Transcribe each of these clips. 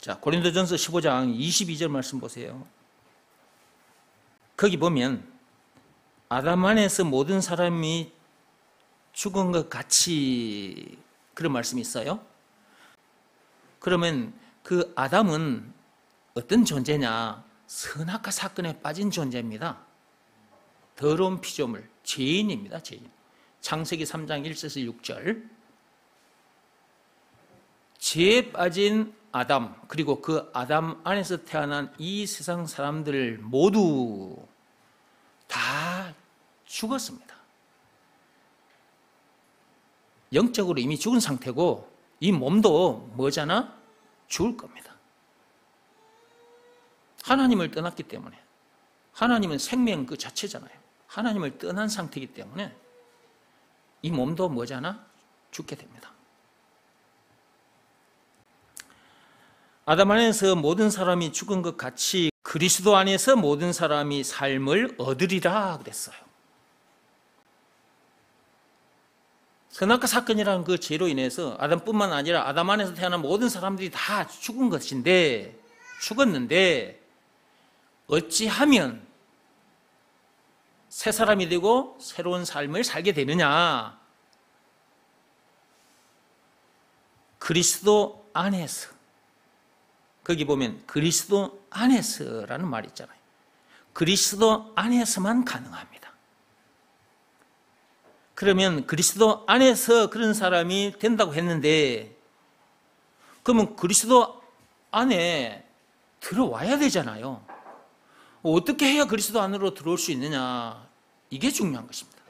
자, 고린도전서 15장 22절 말씀 보세요. 거기 보면 아담 안에서 모든 사람이 죽은 것 같이 그런 말씀이 있어요. 그러면 그 아담은 어떤 존재냐? 선악과 사건에 빠진 존재입니다. 더러운 피조물, 죄인입니다. 죄인. 창세기 3장 1절에서 6절. 죄에 빠진 아담, 그리고 그 아담 안에서 태어난 이 세상 사람들 모두 다 죽었습니다. 영적으로 이미 죽은 상태고 이 몸도 뭐잖아? 죽을 겁니다. 하나님을 떠났기 때문에. 하나님은 생명 그 자체잖아요. 하나님을 떠난 상태이기 때문에 이 몸도 뭐잖아? 죽게 됩니다. 아담 안에서 모든 사람이 죽은 것 같이 그리스도 안에서 모든 사람이 삶을 얻으리라 그랬어요. 선악과 사건이라는 그 죄로 인해서 아담뿐만 아니라 아담 안에서 태어난 모든 사람들이 다 죽은 것인데, 죽었는데 어찌하면 새 사람이 되고 새로운 삶을 살게 되느냐? 그리스도 안에서. 거기 보면 그리스도 안에서라는 말이 있잖아요. 그리스도 안에서만 가능합니다. 그러면 그리스도 안에서 그런 사람이 된다고 했는데, 그러면 그리스도 안에 들어와야 되잖아요. 어떻게 해야 그리스도 안으로 들어올 수 있느냐? 이게 중요한 것입니다.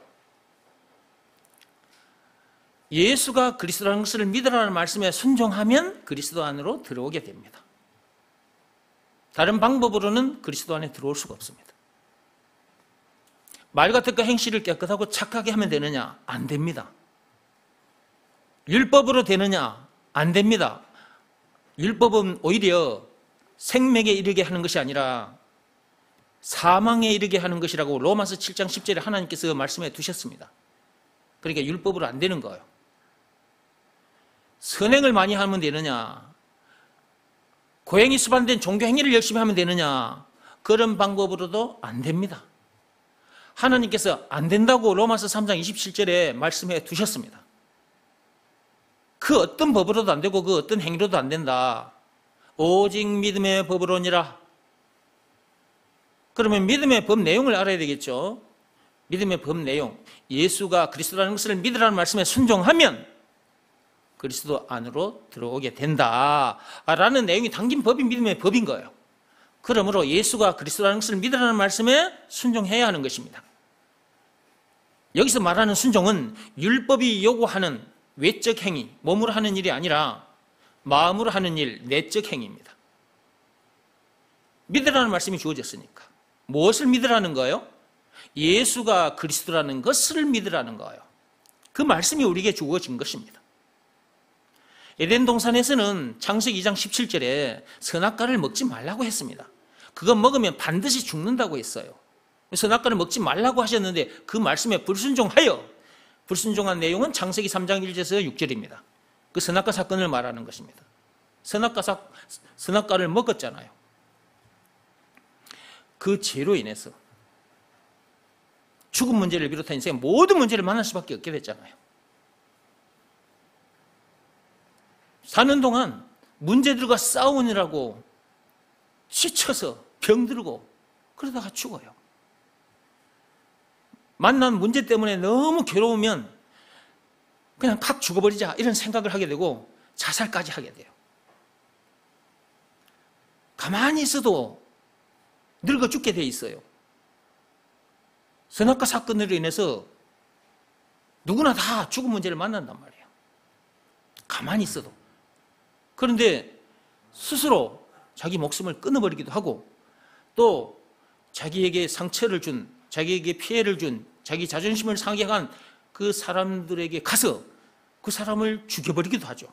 예수가 그리스도라는 것을 믿으라는 말씀에 순종하면 그리스도 안으로 들어오게 됩니다. 다른 방법으로는 그리스도 안에 들어올 수가 없습니다. 말과 뜻과 행실을 깨끗하고 착하게 하면 되느냐? 안 됩니다. 율법으로 되느냐? 안 됩니다. 율법은 오히려 생명에 이르게 하는 것이 아니라 사망에 이르게 하는 것이라고 로마서 7장 10절에 하나님께서 말씀해 두셨습니다. 그러니까 율법으로 안 되는 거예요. 선행을 많이 하면 되느냐? 고행이 수반된 종교 행위를 열심히 하면 되느냐? 그런 방법으로도 안 됩니다. 하나님께서 안 된다고 로마서 3장 27절에 말씀해 두셨습니다. 그 어떤 법으로도 안 되고 그 어떤 행위로도 안 된다. 오직 믿음의 법으로니라. 그러면 믿음의 법 내용을 알아야 되겠죠. 믿음의 법 내용, 예수가 그리스도라는 것을 믿으라는 말씀에 순종하면 그리스도 안으로 들어오게 된다라는 내용이 담긴 법이 믿음의 법인 거예요. 그러므로 예수가 그리스도라는 것을 믿으라는 말씀에 순종해야 하는 것입니다. 여기서 말하는 순종은 율법이 요구하는 외적 행위, 몸으로 하는 일이 아니라 마음으로 하는 일, 내적 행위입니다. 믿으라는 말씀이 주어졌으니까. 무엇을 믿으라는 거예요? 예수가 그리스도라는 것을 믿으라는 거예요. 그 말씀이 우리에게 주어진 것입니다. 에덴 동산에서는 창세기 2장 17절에 선악과를 먹지 말라고 했습니다. 그거 먹으면 반드시 죽는다고 했어요. 선악과를 먹지 말라고 하셨는데 그 말씀에 불순종하여, 불순종한 내용은 창세기 3장 1절에서 6절입니다. 그 선악과 사건을 말하는 것입니다. 선악과를 먹었잖아요. 그 죄로 인해서 죽음 문제를 비롯한 인생의 모든 문제를 만날 수밖에 없게 됐잖아요. 사는 동안 문제들과 싸우느라고 지쳐서 병들고 그러다가 죽어요. 만난 문제 때문에 너무 괴로우면 그냥 팍 죽어버리자 이런 생각을 하게 되고 자살까지 하게 돼요. 가만히 있어도 늙어 죽게 돼 있어요. 선악과 사건으로 인해서 누구나 다 죽음 문제를 만난단 말이에요. 가만히 있어도. 그런데 스스로 자기 목숨을 끊어버리기도 하고 또 자기에게 상처를 준, 자기에게 피해를 준, 자기 자존심을 상해한 그 사람들에게 가서 그 사람을 죽여버리기도 하죠.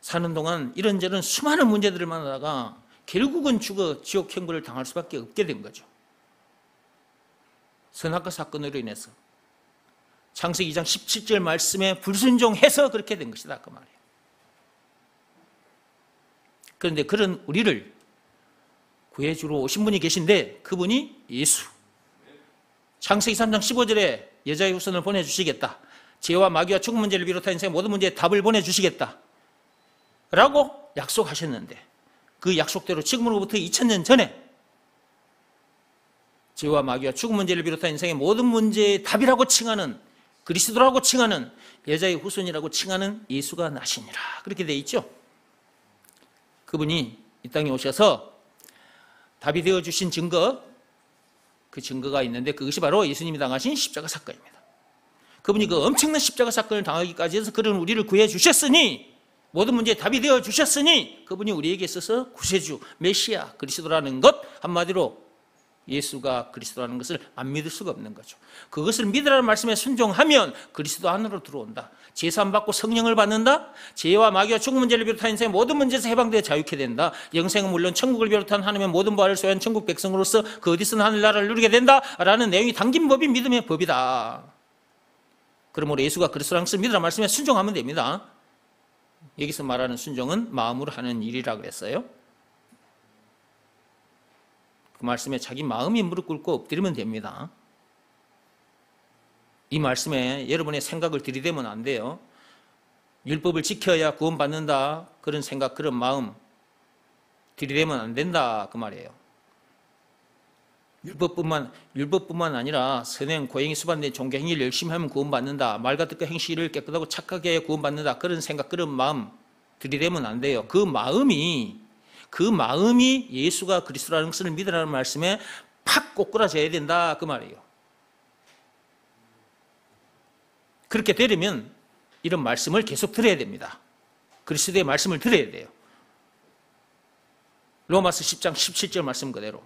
사는 동안 이런저런 수많은 문제들을 만나다가 결국은 죽어 지옥 형벌을 당할 수밖에 없게 된 거죠. 선악과 사건으로 인해서 창세기 2장 17절 말씀에 불순종해서 그렇게 된 것이다 그 말이에요. 그런데 그런 우리를 구해주러 오신 분이 계신데 그분이 예수. 창세기 3장 15절에 여자의 후손을 보내주시겠다. 죄와 마귀와 죽음 문제를 비롯한 인생의 모든 문제에 답을 보내주시겠다 라고 약속하셨는데 그 약속대로 지금으로부터 2000년 전에 죄와 마귀와 죽음 문제를 비롯한 인생의 모든 문제의 답이라고 칭하는 그리스도라고 칭하는 여자의 후손이라고 칭하는 예수가 나시니라 그렇게 되어 있죠. 그분이 이 땅에 오셔서 답이 되어주신 증거, 그 증거가 있는데 그것이 바로 예수님이 당하신 십자가 사건입니다. 그분이 그 엄청난 십자가 사건을 당하기까지 해서 그런 우리를 구해 주셨으니 모든 문제에 답이 되어 주셨으니 그분이 우리에게 있어서 구세주, 메시아, 그리스도라는 것 한마디로 예수가 그리스도라는 것을 안 믿을 수가 없는 거죠. 그것을 믿으라는 말씀에 순종하면 그리스도 안으로 들어온다. 제사함 받고 성령을 받는다. 죄와 마귀와 죽음 문제를 비롯한 인생의 모든 문제에서 해방되어 자유케 된다. 영생은 물론 천국을 비롯한 하나님의 모든 부활을 소유한 천국 백성으로서 그 어디서나 하늘나라를 누리게 된다라는 내용이 담긴 법이 믿음의 법이다. 그러므로 예수가 그리스도라는 것을 믿으라는 말씀에 순종하면 됩니다. 여기서 말하는 순종은 마음으로 하는 일이라 그랬어요. 그 말씀에 자기 마음이 무릎 꿇고 엎드리면 됩니다. 이 말씀에 여러분의 생각을 들이대면 안 돼요. 율법을 지켜야 구원받는다 그런 생각, 그런 마음 들이대면 안 된다 그 말이에요. 율법뿐만 아니라 선행, 고행이 수반된 종교 행위를 열심히 하면 구원받는다. 말과 뜻과 행실을 깨끗하고 착하게 해야 구원받는다. 그런 생각, 그런 마음 들이대면 안 돼요. 그 마음이 예수가 그리스도라는 것을 믿으라는 말씀에 팍 꼬꾸라져야 된다 그 말이에요. 그렇게 되려면 이런 말씀을 계속 들어야 됩니다. 그리스도의 말씀을 들어야 돼요. 로마서 10장 17절 말씀 그대로.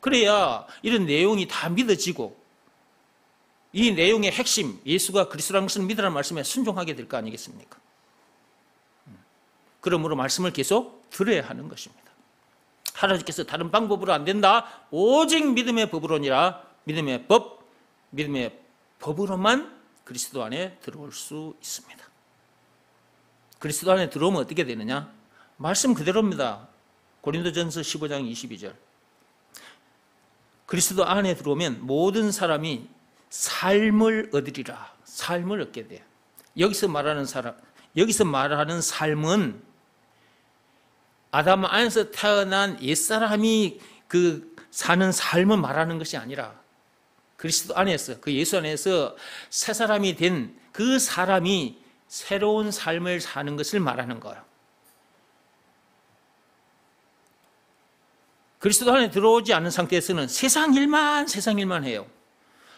그래야 이런 내용이 다 믿어지고 이 내용의 핵심, 예수가 그리스도라는 것을 믿으라는 말씀에 순종하게 될 거 아니겠습니까? 그러므로 말씀을 계속 들어야 하는 것입니다. 하나님께서 다른 방법으로 안 된다. 오직 믿음의 법으로니라. 믿음의 법으로만 그리스도 안에 들어올 수 있습니다. 그리스도 안에 들어오면 어떻게 되느냐? 말씀 그대로입니다. 고린도전서 15장 22절. 그리스도 안에 들어오면 모든 사람이 삶을 얻으리라. 삶을 얻게 돼요. 여기서 말하는 삶은 아담 안에서 태어난 옛사람이 그 사는 삶을 말하는 것이 아니라 그리스도 안에서, 그 예수 안에서 새 사람이 된 그 사람이 새로운 삶을 사는 것을 말하는 거예요. 그리스도 안에 들어오지 않은 상태에서는 세상 일만 해요.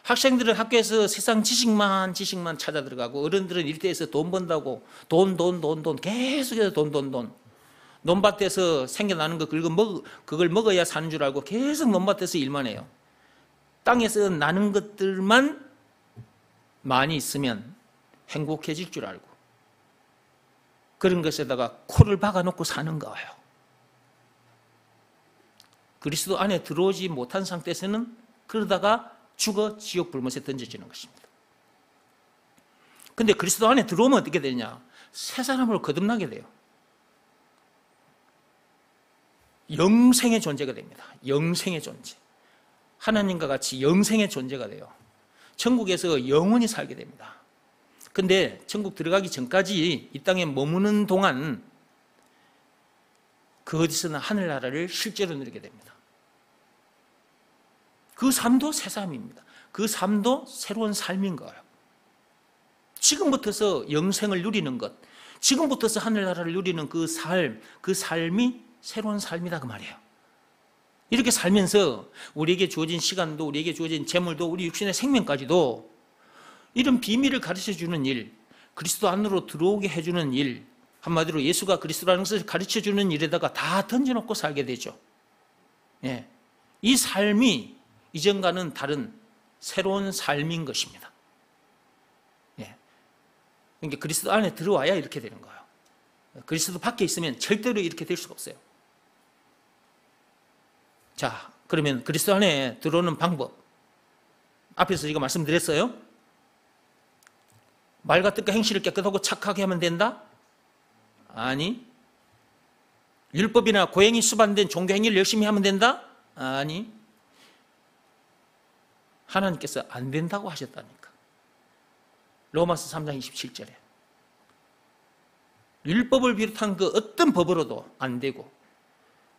학생들은 학교에서 세상 지식만 찾아 들어가고 어른들은 일터에서 돈 번다고 돈 계속해서 돈. 논밭에서 생겨나는 거 그걸 먹어야 사는 줄 알고 계속 논밭에서 일만 해요. 땅에서 나는 것들만 많이 있으면 행복해질 줄 알고 그런 것에다가 코를 박아놓고 사는 거예요. 그리스도 안에 들어오지 못한 상태에서는 그러다가 죽어 지옥 불못에 던져지는 것입니다. 그런데 그리스도 안에 들어오면 어떻게 되냐? 새 사람으로 거듭나게 돼요. 영생의 존재가 됩니다. 영생의 존재. 하나님과 같이 영생의 존재가 돼요. 천국에서 영원히 살게 됩니다. 그런데 천국 들어가기 전까지 이 땅에 머무는 동안 그 어디서나 하늘나라를 실제로 누리게 됩니다. 그 삶도 새 삶입니다. 그 삶도 새로운 삶인 거예요. 지금부터서 영생을 누리는 것, 지금부터서 하늘나라를 누리는 그 삶이 새로운 삶이다 그 말이에요. 이렇게 살면서 우리에게 주어진 시간도, 우리에게 주어진 재물도, 우리 육신의 생명까지도 이런 비밀을 가르쳐주는 일, 그리스도 안으로 들어오게 해주는 일, 한마디로 예수가 그리스도라는 것을 가르쳐주는 일에다가 다 던져놓고 살게 되죠. 예. 이 삶이 이전과는 다른 새로운 삶인 것입니다. 예. 그러니까 그리스도 안에 들어와야 이렇게 되는 거예요. 그리스도 밖에 있으면 절대로 이렇게 될 수가 없어요. 자, 그러면 그리스도 안에 들어오는 방법. 앞에서 제가 말씀드렸어요. 말과 뜻과 행실을 깨끗하고 착하게 하면 된다? 아니, 율법이나 고행이 수반된 종교 행위를 열심히 하면 된다? 아니, 하나님께서 안 된다고 하셨다니까. 로마서 3장 27절에 율법을 비롯한 그 어떤 법으로도 안 되고,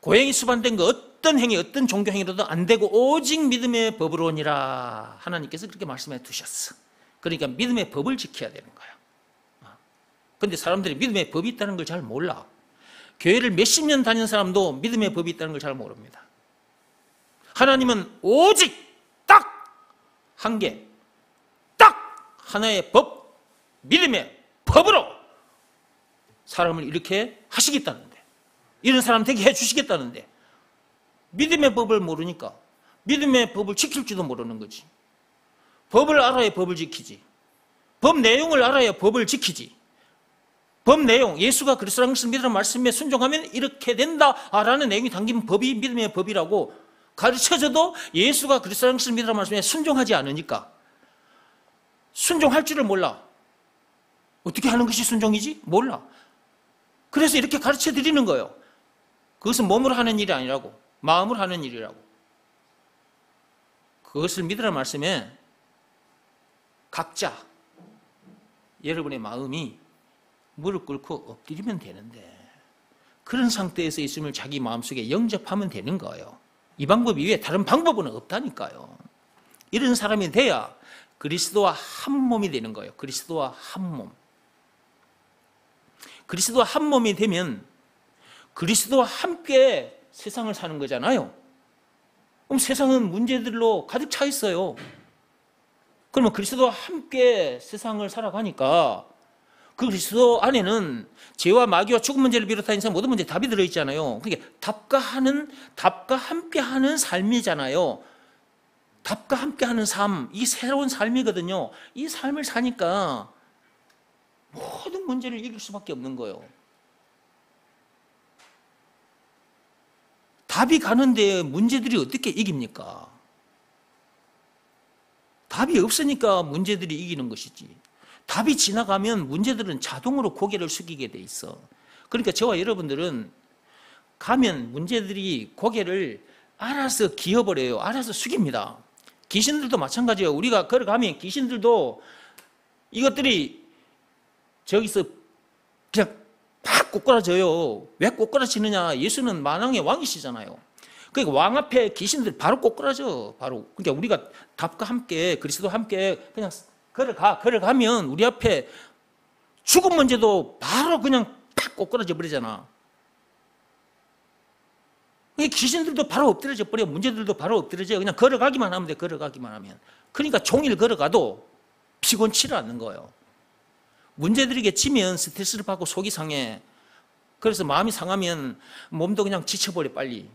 고행이 수반된 그 어떤 행위, 어떤 종교 행위로도 안 되고, 오직 믿음의 법으로니라. 하나님께서 그렇게 말씀해 두셨어. 그러니까 믿음의 법을 지켜야 되는 거야. 그런데 사람들이 믿음의 법이 있다는 걸 잘 몰라. 교회를 몇십 년 다닌 사람도 믿음의 법이 있다는 걸 잘 모릅니다. 하나님은 오직 딱 한 개, 딱 하나의 법, 믿음의 법으로 사람을 이렇게 하시겠다는데, 이런 사람 되게 해주시겠다는데, 믿음의 법을 모르니까 믿음의 법을 지킬지도 모르는 거지. 법을 알아야 법을 지키지. 법 내용을 알아야 법을 지키지. 법 내용, 예수가 그리스도라는 것을 믿으라는 말씀에 순종하면 이렇게 된다라는 내용이 담긴 법이 믿음의 법이라고 가르쳐져도 예수가 그리스도라는 것을 믿으라는 말씀에 순종하지 않으니까 순종할 줄을 몰라. 어떻게 하는 것이 순종이지? 몰라. 그래서 이렇게 가르쳐 드리는 거예요. 그것은 몸으로 하는 일이 아니라고, 마음으로 하는 일이라고. 그것을 믿으라는 말씀에 각자 여러분의 마음이 무릎 꿇고 엎드리면 되는데, 그런 상태에서 있음을 자기 마음속에 영접하면 되는 거예요. 이 방법 이외에 다른 방법은 없다니까요. 이런 사람이 돼야 그리스도와 한 몸이 되는 거예요. 그리스도와 한 몸. 그리스도와 한 몸이 되면 그리스도와 함께 세상을 사는 거잖아요. 그럼 세상은 문제들로 가득 차 있어요. 그러면 그리스도와 함께 세상을 살아가니까 그 그리스도 안에는 죄와 마귀와 죽음 문제를 비롯한 인생 모든 문제에 답이 들어있잖아요. 그러니까 답과 함께하는 삶이잖아요. 답과 함께하는 삶, 이 새로운 삶이거든요. 이 삶을 사니까 모든 문제를 이길 수밖에 없는 거예요. 답이 가는데 문제들이 어떻게 이깁니까? 답이 없으니까 문제들이 이기는 것이지. 답이 지나가면 문제들은 자동으로 고개를 숙이게 돼 있어. 그러니까 저와 여러분들은 가면 문제들이 고개를 알아서 기어버려요. 알아서 숙입니다. 귀신들도 마찬가지예요. 우리가 걸어가면 귀신들도 이것들이 저기서 그냥 팍 꼬꾸라져요. 왜 꼬꾸라지느냐? 예수는 만왕의 왕이시잖아요. 그러니까 왕 앞에 귀신들 바로 꼬꾸라져. 바로. 그러니까 우리가 답과 함께, 그리스도와 함께 그냥 걸어가면 우리 앞에 죽음 문제도 바로 그냥 팍 꼬꾸라져 버리잖아. 귀신들도 바로 엎드려져 버려. 문제들도 바로 엎드려져. 그냥 걸어가기만 하면 돼. 걸어가기만 하면. 그러니까 종일 걸어가도 피곤치를 않는 거예요. 문제들에게 지면 스트레스를 받고 속이 상해. 그래서 마음이 상하면 몸도 그냥 지쳐버려 빨리.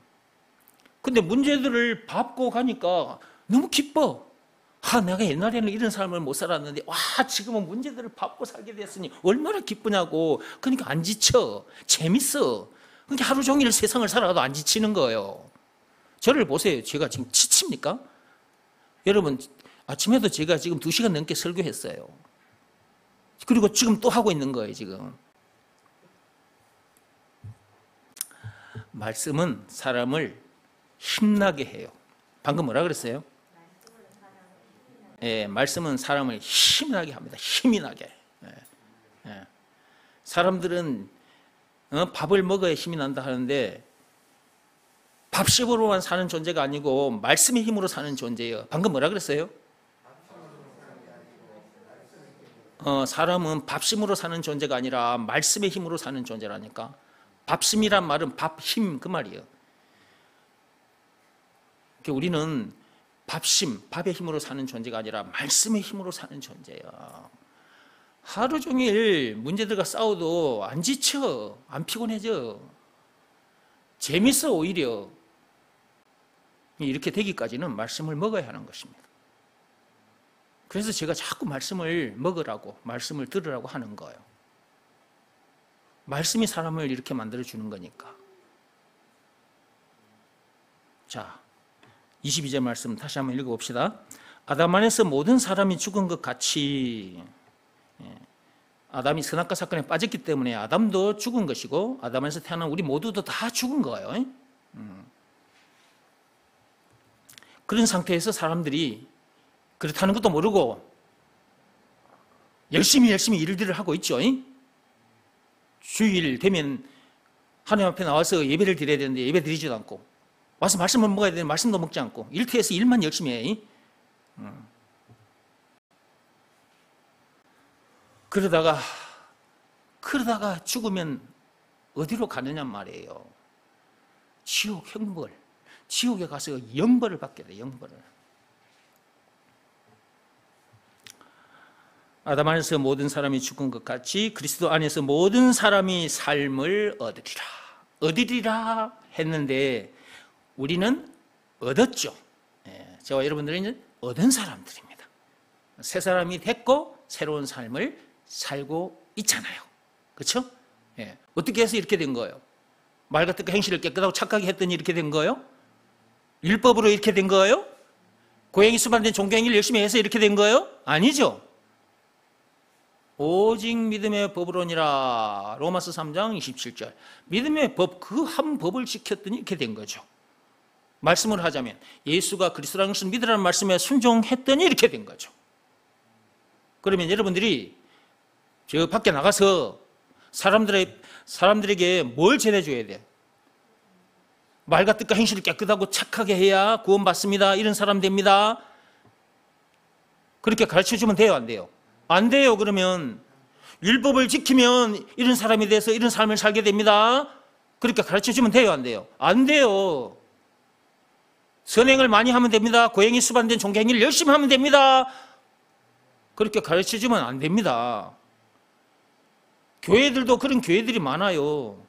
근데 문제들을 밟고 가니까 너무 기뻐. 내가 옛날에는 이런 삶을 못 살았는데 지금은 문제들을 밟고 살게 됐으니 얼마나 기쁘냐고. 그러니까 안 지쳐. 재밌어. 그러니까 하루 종일 세상을 살아도 안 지치는 거예요. 저를 보세요. 제가 지금 지칩니까? 여러분, 아침에도 제가 지금 2시간 넘게 설교했어요. 그리고 지금 또 하고 있는 거예요, 지금. 말씀은 사람을 힘나게 해요. 방금 뭐라 그랬어요? 말씀은 사람을 힘이 나게 합니다. 힘이 나게. 사람들은 밥을 먹어야 힘이 난다 하는데 밥심으로만 사는 존재가 아니고 말씀의 힘으로 사는 존재예요. 방금 뭐라 그랬어요? 사람은 밥심으로 사는 존재가 아니라 말씀의 힘으로 사는 존재라니까. 밥심이란 말은 밥힘 그 말이에요. 그러니까 우리는 밥심, 밥의 힘으로 사는 존재가 아니라 말씀의 힘으로 사는 존재야. 하루 종일 문제들과 싸워도 안 지쳐, 안 피곤해져. 재밌어 오히려. 이렇게 되기까지는 말씀을 먹어야 하는 것입니다. 그래서 제가 자꾸 말씀을 먹으라고, 말씀을 들으라고 하는 거예요. 말씀이 사람을 이렇게 만들어주는 거니까. 자, 22절 말씀 다시 한번 읽어봅시다. 아담 안에서 모든 사람이 죽은 것 같이 아담이 선악과 사건에 빠졌기 때문에 아담도 죽은 것이고 아담에서 태어난 우리 모두도 다 죽은 거예요. 그런 상태에서 사람들이 그렇다는 것도 모르고 열심히 일들을 하고 있죠. 주일 되면 하나님 앞에 나와서 예배를 드려야 되는데 예배 드리지도 않고, 와서 말씀을 먹어야 되는데 말씀도 먹지 않고, 일터에서 일만 열심히 해. 그러다가 죽으면 어디로 가느냐 말이에요. 지옥 형벌, 지옥에 가서 영벌을 받게 돼. 영벌을. 아담 안에서 모든 사람이 죽은 것 같이 그리스도 안에서 모든 사람이 삶을 얻으리라 했는데 우리는 얻었죠. 저와 여러분들은 이제 얻은 사람들입니다. 새 사람이 됐고 새로운 삶을 살고 있잖아요. 그렇죠? 어떻게 해서 이렇게 된 거예요? 말 같은 행실을 깨끗하고 착하게 했더니 이렇게 된 거예요? 율법으로 이렇게 된 거예요? 고행이 수반된 종교행위를 열심히 해서 이렇게 된 거예요? 아니죠. 오직 믿음의 법으로니라. 로마서 3장 27절. 믿음의 법, 그 한 법을 지켰더니 이렇게 된 거죠. 말씀을 하자면 예수가 그리스도라는 것을 믿으라는 말씀에 순종했더니 이렇게 된 거죠. 그러면 여러분들이 저 밖에 나가서 사람들에게 뭘 전해줘야 돼요? 말과 뜻과 행실을 깨끗하고 착하게 해야 구원받습니다. 이런 사람 됩니다. 그렇게 가르쳐주면 돼요, 안 돼요? 안 돼요. 그러면 율법을 지키면 이런 사람이 돼서 이런 삶을 살게 됩니다. 그렇게 가르쳐주면 돼요, 안 돼요? 안 돼요. 선행을 많이 하면 됩니다. 고행이 수반된 종교행위를 열심히 하면 됩니다. 그렇게 가르쳐주면 안 됩니다. 교회들도 그런 교회들이 많아요.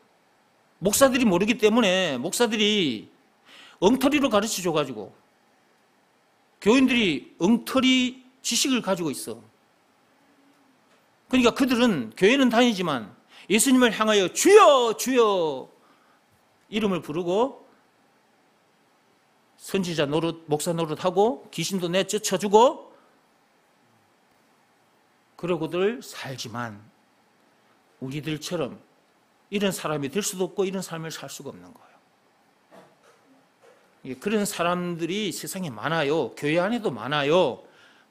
목사들이 모르기 때문에 목사들이 엉터리로 가르쳐줘가지고 교인들이 엉터리 지식을 가지고 있어. 그러니까 그들은 교회는 다니지만 예수님을 향하여 주여 주여 이름을 부르고 선지자 노릇, 목사 노릇하고 귀신도 내쫓아주고 그러고들 살지만 우리들처럼 이런 사람이 될 수도 없고 이런 삶을 살 수가 없는 거예요. 그런 사람들이 세상에 많아요. 교회 안에도 많아요.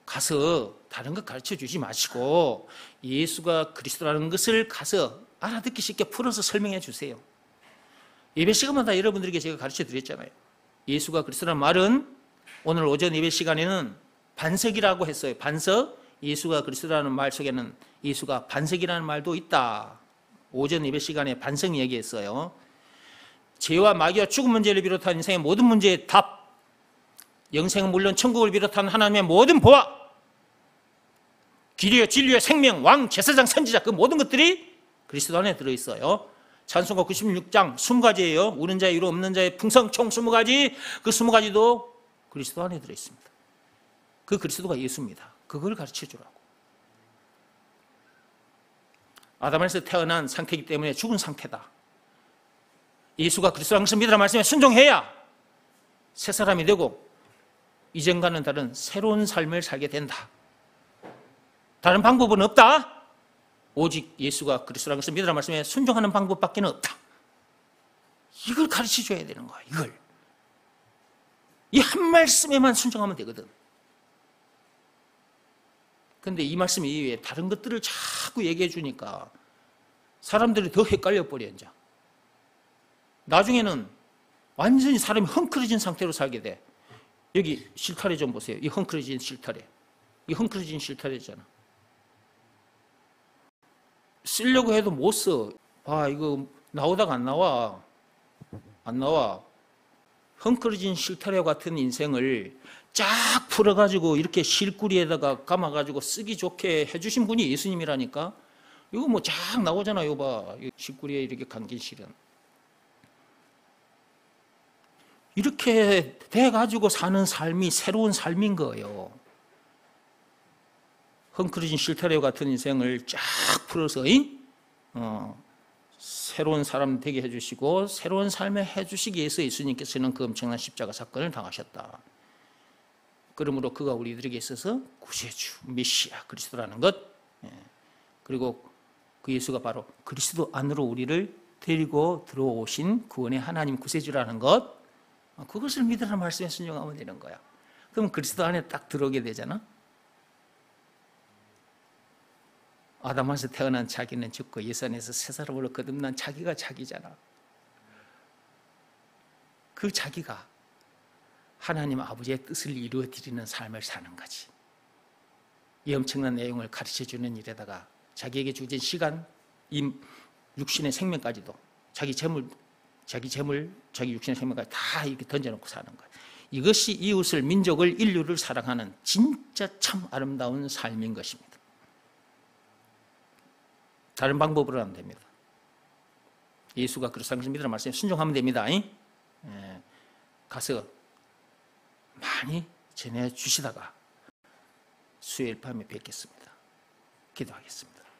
가서 다른 것 가르쳐 주지 마시고 예수가 그리스도라는 것을 가서 알아듣기 쉽게 풀어서 설명해 주세요. 예배 시간마다 여러분들에게 제가 가르쳐 드렸잖아요. 예수가 그리스도라는 말은 오늘 오전 예배 시간에는 반석이라고 했어요. 반석. 예수가 그리스도라는 말 속에는 예수가 반석이라는 말도 있다. 오전 예배 시간에 반석 얘기했어요. 죄와 마귀와 죽음 문제를 비롯한 인생의 모든 문제의 답, 영생은 물론 천국을 비롯한 하나님의 모든 보화, 길이요 진리요 생명, 왕, 제사장, 선지자, 그 모든 것들이 그리스도 안에 들어있어요. 찬송가 96장 20가지예요. 우는 자의 위로 없는 자의 풍성 총 20가지, 그 20가지도 그리스도 안에 들어있습니다. 그 그리스도가 예수입니다. 그걸 가르쳐 주라고. 아담에서 태어난 상태이기 때문에 죽은 상태다. 예수가 그리스도라는 것을 믿으라 말씀에 순종해야 새 사람이 되고 이전과는 다른 새로운 삶을 살게 된다. 다른 방법은 없다. 오직 예수가 그리스도라는 것을 믿으라 말씀에 순종하는 방법밖에 없다. 이걸 가르쳐 줘야 되는 거야. 이걸. 이 한 말씀에만 순종하면 되거든. 그런데 이 말씀 이외에 다른 것들을 자꾸 얘기해 주니까 사람들이 더 헷갈려 버려. 이제 나중에는 완전히 사람이 헝클어진 상태로 살게 돼. 여기 실타래 좀 보세요. 이 헝클어진 실타래. 이 헝클어진 실타래잖아. 쓰려고 해도 못 써. 봐, 이거 나오다가 안 나와. 안 나와. 헝클어진 실타래 같은 인생을 쫙 풀어가지고 이렇게 실구리에다가 감아가지고 쓰기 좋게 해주신 분이 예수님이라니까. 이거 뭐 쫙 나오잖아요. 봐, 실구리에 이렇게 감긴 실은. 이렇게 돼가지고 사는 삶이 새로운 삶인 거예요. 헝클어진 실타래 같은 인생을 쫙 풀어서 새로운 사람 되게 해주시고 새로운 삶에 해주시기 위해서 예수님께서는 그 엄청난 십자가 사건을 당하셨다. 그러므로 그가 우리들에게 있어서 구세주, 메시아, 그리스도라는 것, 그리고 그 예수가 바로 그리스도 안으로 우리를 데리고 들어오신 구원의 하나님 구세주라는 것, 그것을 믿으라는 말씀에 순종하면 되는 거야. 그럼 그리스도 안에 딱 들어오게 되잖아. 아담에서 태어난 자기는 죽고 예수 안에서 새 사람으로 거듭난 자기가 자기잖아. 그 자기가 하나님 아버지의 뜻을 이루어드리는 삶을 사는 거지. 이 엄청난 내용을 가르쳐주는 일에다가 자기에게 주어진 시간, 이 육신의 생명까지도 자기 재물, 자기 육신의 생명까지 다 이렇게 던져놓고 사는 거예요. 이것이 이웃을, 민족을, 인류를 사랑하는 진짜 참 아름다운 삶인 것입니다. 다른 방법으로는 안 됩니다. 예수가 그리스도 안에서 믿으라는 말씀에 순종하면 됩니다. 가서 많이 전해주시다가 수요일 밤에 뵙겠습니다. 기도하겠습니다.